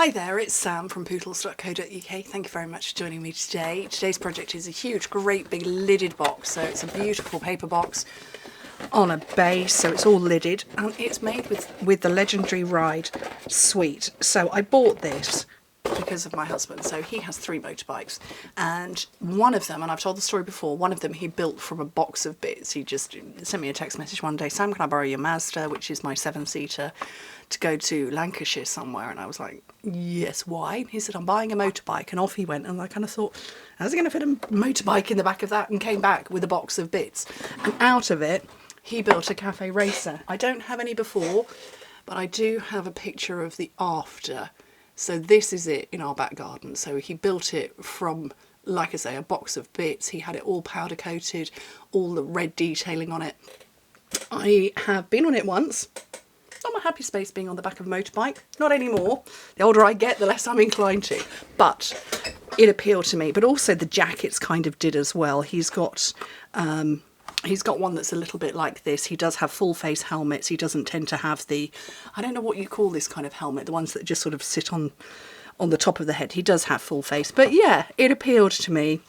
Hi there, it's Sam from Pootles.co.uk. Thank you very much for joining me today. Today's project is a huge, great big lidded box. So it's a beautiful paper box on a base, so it's all lidded, and it's made with the legendary Ride suite. So I bought this because of my husband. So he has 3 motorbikes, and one of them, and I've told the story before, one of them he built from a box of bits. He just sent me a text message one day: Sam, can I borrow your Mazda, which is my 7-seater, to go to Lancashire somewhere? And I was like, yes, why? He said, I'm buying a motorbike. And off he went, and I kind of thought, how's he going to fit a motorbike in the back of that? And came back with a box of bits, and out of it he built a cafe racer. I don't have any before, but I do have a picture of the after. So this is it in our back garden. So he built it from, like I say, a box of bits. He had it all powder coated, all the red detailing on it. I have been on it once. I'm a happy space being on the back of a motorbike. Not anymore. The older I get, the less I'm inclined to. But it appealed to me. But also the jackets kind of did as well. He's got one that's a little bit like this. He does have full face helmets. He doesn't tend to have the, I don't know what you call this kind of helmet, the ones that just sort of sit on the top of the head. He does have full face. But yeah, it appealed to me.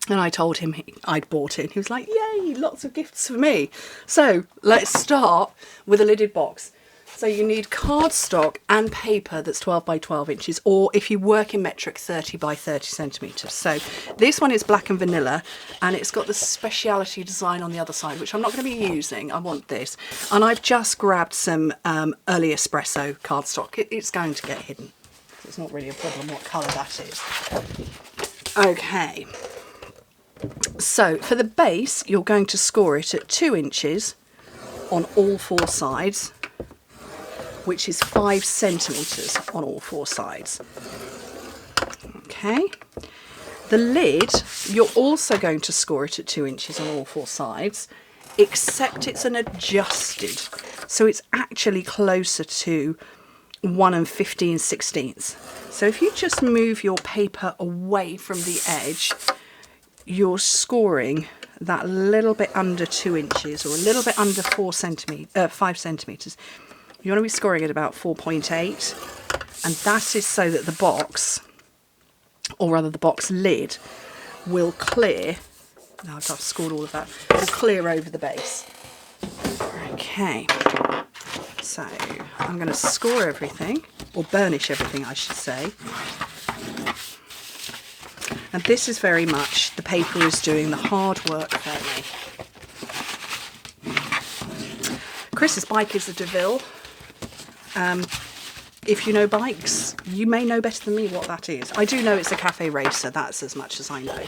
And I told him I'd bought it. And he was like, yay, lots of gifts for me. So let's start with a lidded box. So you need cardstock and paper that's 12 by 12 inches, or if you work in metric, 30 by 30 centimetres. So this one is black and vanilla, and it's got the speciality design on the other side, which I'm not going to be using. I want this. And I've just grabbed some early espresso cardstock. It's going to get hidden. It's not really a problem what colour that is. Okay. So for the base, you're going to score it at 2 inches on all 4 sides, which is 5 centimetres on all 4 sides. Okay. The lid, you're also going to score it at 2 inches on all 4 sides, except it's an adjusted. So it's actually closer to 1 15/16. So if you just move your paper away from the edge, you're scoring that little bit under 2 inches, or a little bit under 5 centimetres. You want to be scoring at about 4.8, and that is so that the box, or rather the box lid, will clear. Now I've scored all of that. Will clear over the base. Okay, so I'm going to score everything, or burnish everything, I should say. And this is very much, the paper is doing the hard work for me. Chris's bike is a DeVille. If you know bikes, you may know better than me what that is. I do know it's a cafe racer, that's as much as I know.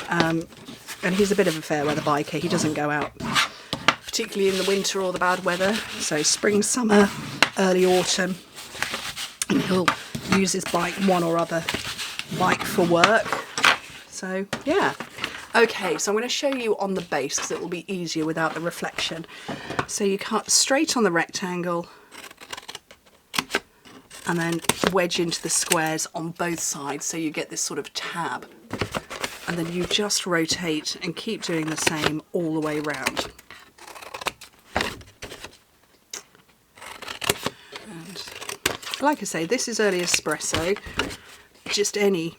And he's a bit of a fair weather biker. He doesn't go out particularly in the winter or the bad weather. So spring, summer, early autumn, and he'll use his bike, one or other bike, for work. So yeah. Okay, so I'm going to show you on the base because it will be easier without the reflection. So you cut straight on the rectangle, and then wedge into the squares on both sides, so you get this sort of tab. And then you just rotate and keep doing the same all the way round. And like I say, this is early espresso, just any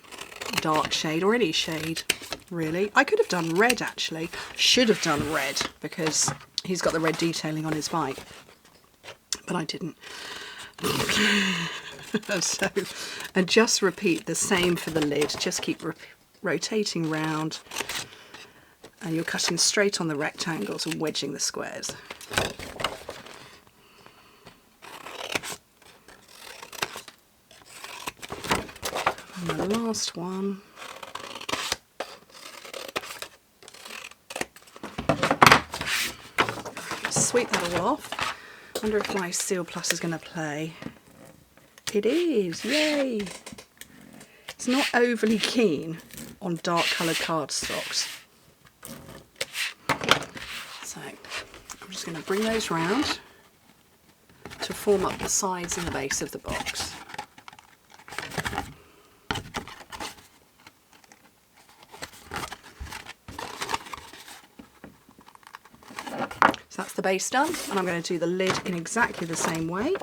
dark shade, or any shade really. I could have done red actually, should have done red, because he's got the red detailing on his bike, but I didn't. So, and just repeat the same for the lid. Just keep rotating round, and you're cutting straight on the rectangles and wedging the squares. And the last one. Sweep that all off. Wonder if my Seal Plus is going to play. It is, yay! It's not overly keen on dark coloured cardstocks. So I'm just going to bring those round to form up the sides and the base of the box. So that's the base done, and I'm going to do the lid in exactly the same way.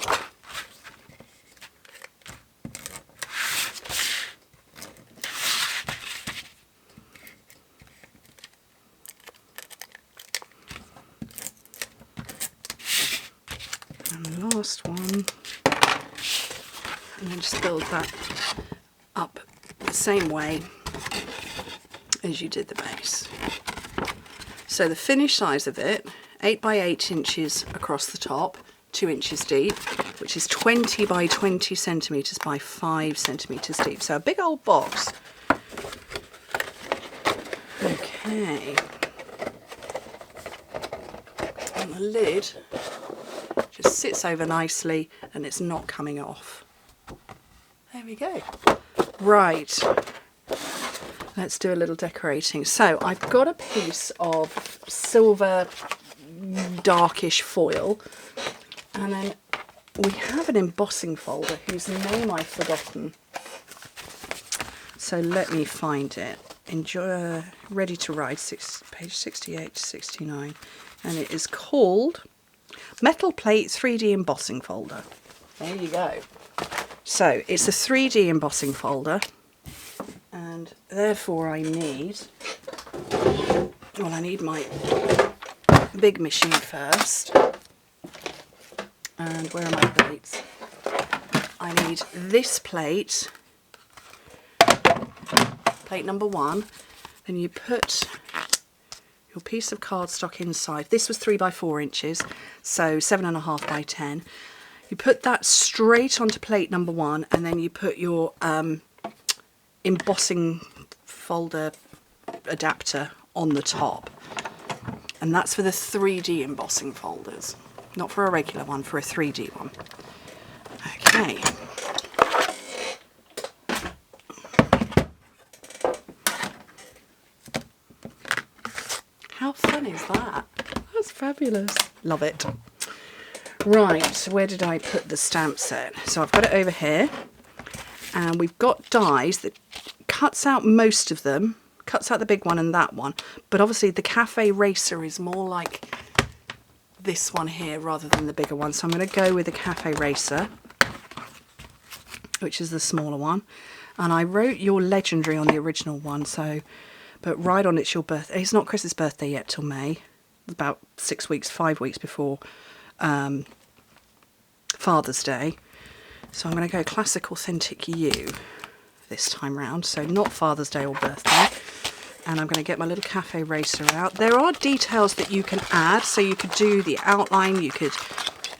And then just build that up the same way as you did the base. So the finished size of it, 8 by 8 inches across the top, 2 inches deep, which is 20 by 20 centimetres by 5 centimetres deep. So a big old box. Okay. And the lid just sits over nicely and it's not coming off. There we go. Right. Let's do a little decorating. So I've got a piece of silver darkish foil, and then we have an embossing folder whose name I've forgotten. So let me find it. Enjoy, ready to write, page 68 to 69. And it is called Metal Plate 3D Embossing Folder. There you go. So it's a 3D embossing folder. And therefore I need, well, I need my big machine first. And where are my plates? I need this plate, plate number 1. Then you put your piece of cardstock inside. This was 3 by 4 inches, so 7.5 by 10. You put that straight onto plate number 1, and then you put your embossing folder adapter on the top, and that's for the 3D embossing folders, not for a regular one, for a 3D one. Okay. How fun is that? That's fabulous. Love it. Right, where did I put the stamp set? So I've got it over here, and we've got dies that cuts out most of them, cuts out the big one and that one, but obviously the Cafe Racer is more like this one here rather than the bigger one, so I'm going to go with the Cafe Racer, which is the smaller one. And I wrote your legendary on the original one, so, but right on it's your birthday. It's not Chris's birthday yet till May, about 5 weeks before Father's Day. So I'm going to go Classic Authentic You this time round, so not Father's Day or birthday. And I'm going to get my little Cafe Racer out. There are details that you can add, so you could do the outline, you could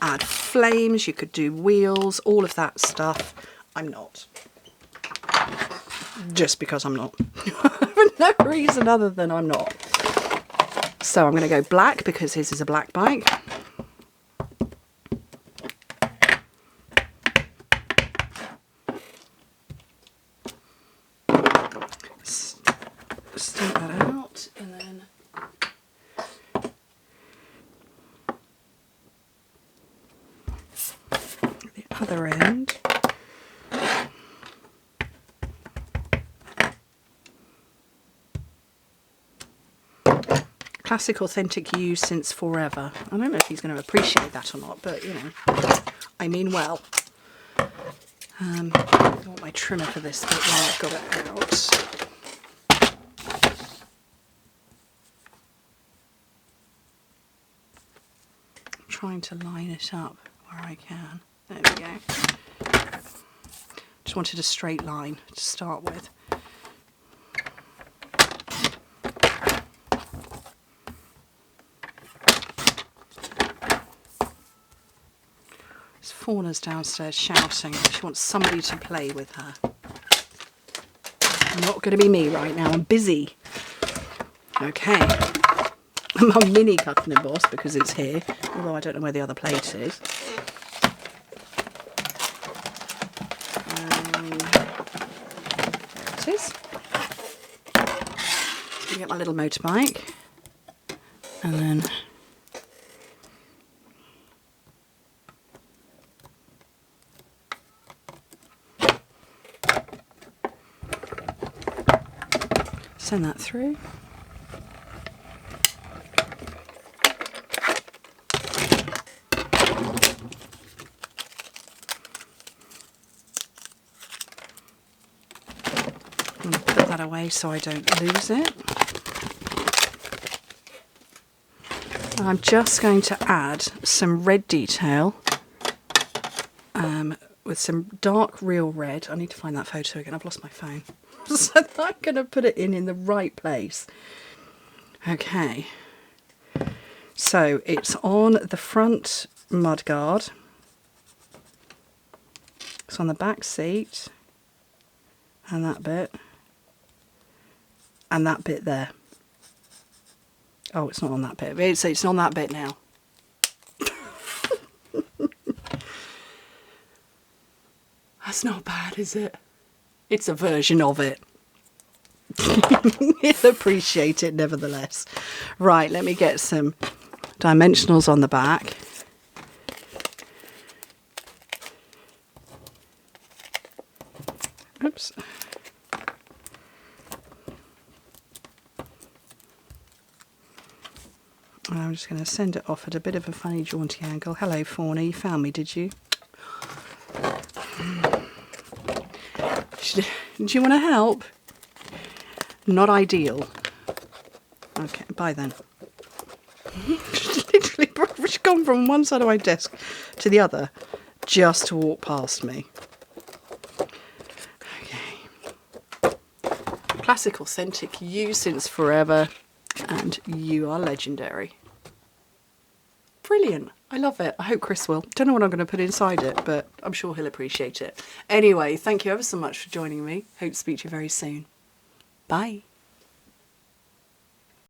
add flames, you could do wheels, all of that stuff. I'm not. Just because I'm not. For no reason other than I'm not. So I'm going to go black because his is a black bike. Stamp that out, and then the other end. Classic Authentic You since forever. I don't know if he's going to appreciate that or not, but you know, I mean well. I want my trimmer for this bit while I've got it out. Trying to line it up where I can. There we go. Just wanted a straight line to start with. Fauna's downstairs shouting. She wants somebody to play with her. Not going to be me right now. I'm busy. Okay. I'm on mini cut and emboss because it's here, although I don't know where the other plate is. There it is. I'm going to get my little motorbike, and then send that through. I'm going to put that away so I don't lose it. I'm just going to add some red detail with some dark real red. I need to find that photo again. I've lost my phone. So I'm going to put it in the right place. Okay. So it's on the front mudguard. It's on the back seat. And that bit. And that bit there. Oh, it's not on that bit. It's on that bit now. That's not bad, is it? It's a version of it. You'll appreciate it nevertheless. Right, let me get some dimensionals on the back. Oops. And I'm just going to send it off at a bit of a funny jaunty angle. Hello, Fauna, you found me, did you? Do you want to help? Not ideal. Okay, bye then. Literally gone from one side of my desk to the other just to walk past me. Okay. Classic, authentic, you since forever, and you are legendary. Brilliant. I love it. I hope Chris will. Don't know what I'm going to put inside it, but I'm sure he'll appreciate it. Anyway, thank you ever so much for joining me. Hope to speak to you very soon. Bye.